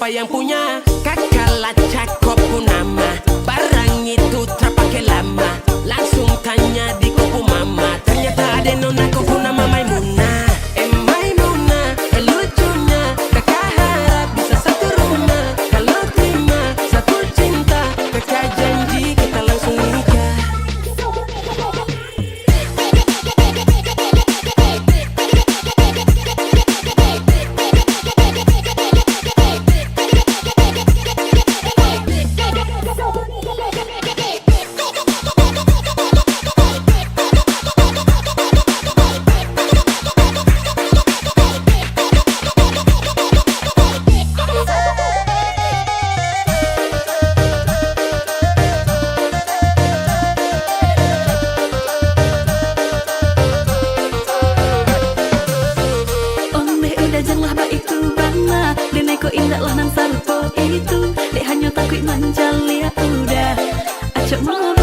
siapa yang punya. Kakak cakep pun nama, barang itu terpakai lama. Langsung tanya di kuku mama, ternyata ada nona kuku nama Maimunah. Maimunah, lucunya kakak harap bisa satu rumah. Kalau terima satu cinta, kakak janji kita langsung nikah. Janganlah ba itu bana Denai ko indah lah nang sarupo itu Dek hanya takut manjal ya udah Acok mau